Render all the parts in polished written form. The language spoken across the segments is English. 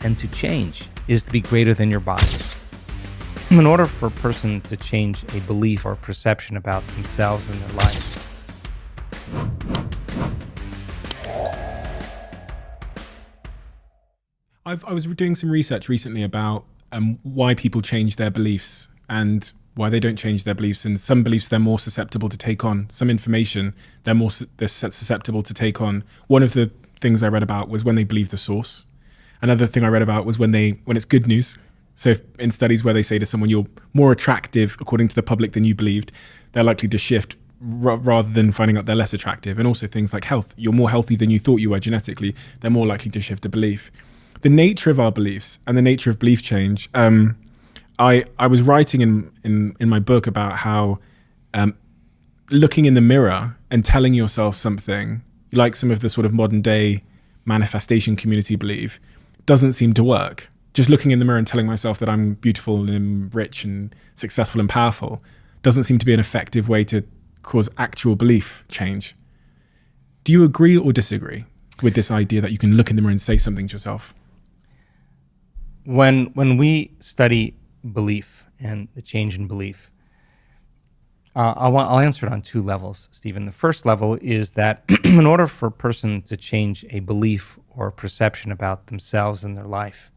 and to change is to be greater than your body. In order for a person to change a belief or perception about themselves and their life, I was doing some research recently about why people change their beliefs and why they don't change their beliefs. And some beliefs they're more susceptible to take on. Some information they're susceptible to take on. One of the things I read about was when they believe the source. Another thing I read about was when it's good news. So in studies where they say to someone, you're more attractive according to the public than you believed, they're likely to shift rather than finding out they're less attractive. And also things like health. You're more healthy than you thought you were genetically. They're more likely to shift a belief. The nature of our beliefs and the nature of belief change. I was writing in my book about how looking in the mirror and telling yourself something, like some of the sort of modern day manifestation community believe, doesn't seem to work. Just looking in the mirror and telling myself that I'm beautiful and rich and successful and powerful doesn't seem to be an effective way to cause actual belief change. Do you agree or disagree with this idea that you can look in the mirror and say something to yourself? When we study belief and the change in belief, I'll answer it on two levels, Stephen. The first level is that in order for a person to change a belief or perception about themselves and their life,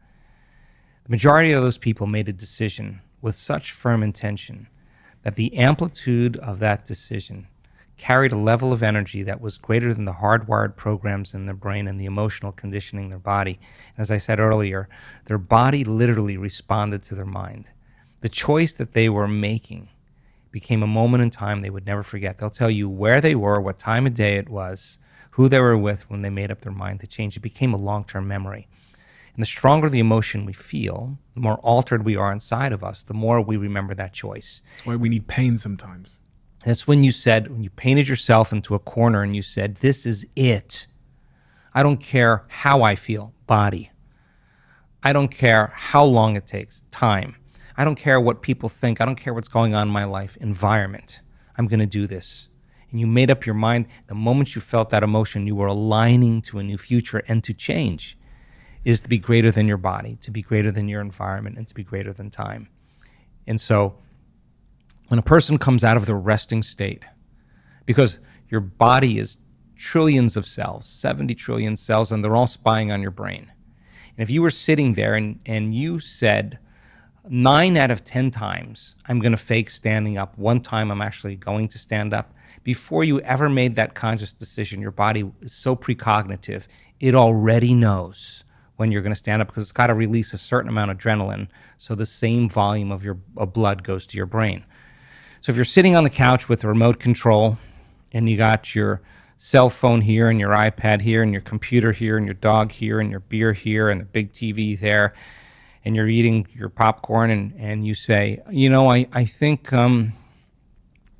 the majority of those people made a decision with such firm intention that the amplitude of that decision carried a level of energy that was greater than the hardwired programs in their brain and the emotional conditioning in their body. As I said earlier, their body literally responded to their mind. The choice that they were making became a moment in time they would never forget. They'll tell you where they were, what time of day it was, who they were with when they made up their mind to change. It became a long-term memory. And the stronger the emotion we feel, the more altered we are inside of us, the more we remember that choice. That's why we need pain sometimes. That's when you painted yourself into a corner and you said, this is it. I don't care how I feel, body. I don't care how long it takes, time. I don't care what people think. I don't care what's going on in my life, environment. I'm going to do this. And you made up your mind. The moment you felt that emotion, you were aligning to a new future, and to change is to be greater than your body, to be greater than your environment, and to be greater than time. And so when a person comes out of the resting state, because your body is trillions of cells, 70 trillion cells, and they're all spying on your brain. And if you were sitting there and you said, 9 out of 10 times, I'm going to fake standing up. One time, I'm actually going to stand up. Before you ever made that conscious decision, your body is so precognitive, it already knows when you're going to stand up because it's got to release a certain amount of adrenaline so the same volume of your blood goes to your brain. So if you're sitting on the couch with a remote control and you got your cell phone here and your iPad here and your computer here and your dog here and your beer here and the big TV there, and you're eating your popcorn and you say, I think I'm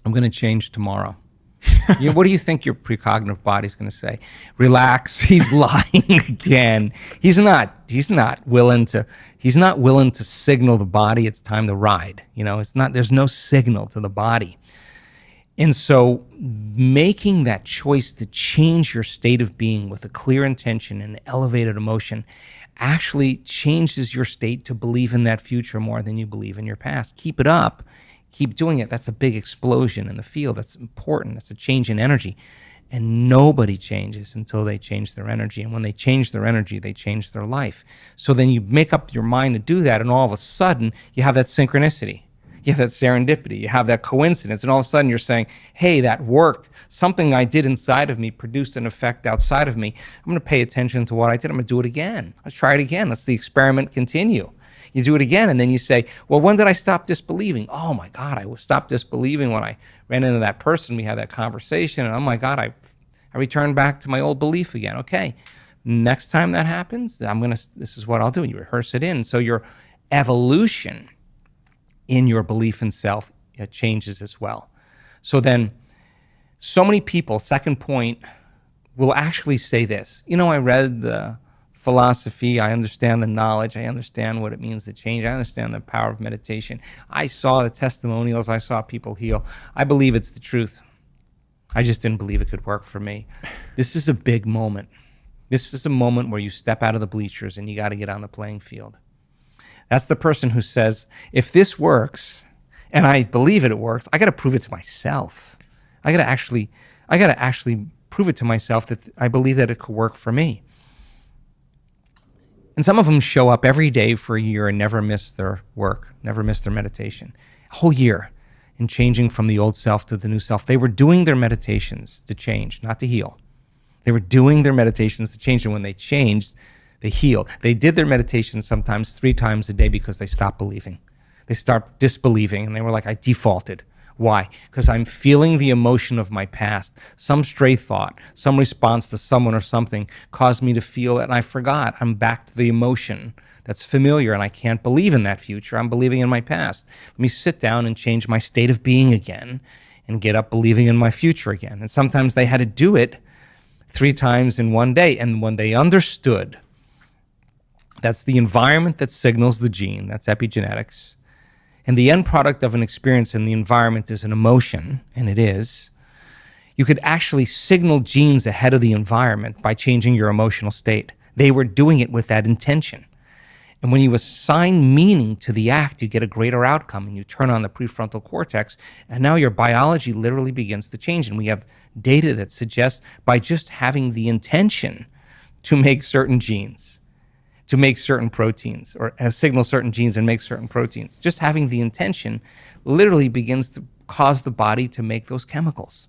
going to change tomorrow. What do you think your precognitive body's going to say? Relax. He's lying again. He's not willing to signal the body it's time to ride. There's no signal to the body. And so making that choice to change your state of being with a clear intention and elevated emotion actually changes your state to believe in that future more than you believe in your past. Keep it up. Keep doing it. That's a big explosion in the field. That's important. That's a change in energy. And nobody changes until they change their energy. And when they change their energy, they change their life. So then you make up your mind to do that, and all of a sudden, you have that synchronicity. You have that serendipity. You have that coincidence. And all of a sudden, you're saying, hey, that worked. Something I did inside of me produced an effect outside of me. I'm going to pay attention to what I did. I'm going to do it again. Let's try it again. Let's the experiment continue. You do it again, and then you say, well, when did I stop disbelieving? Oh, my God, I stopped disbelieving when I ran into that person. We had that conversation, and oh, my God, I returned back to my old belief again. Okay, next time that happens, this is what I'll do. You rehearse it in. So your evolution in your belief in self, it changes as well. So then so many people, second point, will actually say this. I read the philosophy, I understand the knowledge, I understand what it means to change, I understand the power of meditation. I saw the testimonials, I saw people heal. I believe it's the truth. I just didn't believe it could work for me. This is a big moment. This is a moment where you step out of the bleachers and you got to get on the playing field. That's the person who says, if this works, and I believe it works, I got to prove it to myself. I got to actually prove it to myself that I believe that it could work for me. And some of them show up every day for a year and never miss their work, never miss their meditation. A whole year in changing from the old self to the new self. They were doing their meditations to change, not to heal. They were doing their meditations to change, and when they changed, they healed. They did their meditations sometimes 3 times a day because they stopped believing. They start disbelieving, and they were like, I defaulted. Why? Because I'm feeling the emotion of my past. Some stray thought, some response to someone or something caused me to feel it, and I forgot. I'm back to the emotion that's familiar, and I can't believe in that future. I'm believing in my past. Let me sit down and change my state of being again and get up believing in my future again. And sometimes they had to do it 3 times in one day. And when they understood that's the environment that signals the gene, that's epigenetics, and the end product of an experience in the environment is an emotion, and it is, you could actually signal genes ahead of the environment by changing your emotional state. They were doing it with that intention. And when you assign meaning to the act, you get a greater outcome, and you turn on the prefrontal cortex, and now your biology literally begins to change. And we have data that suggests by just having the intention to make certain genes, to make certain proteins, or signal certain genes and make certain proteins, just having the intention literally begins to cause the body to make those chemicals.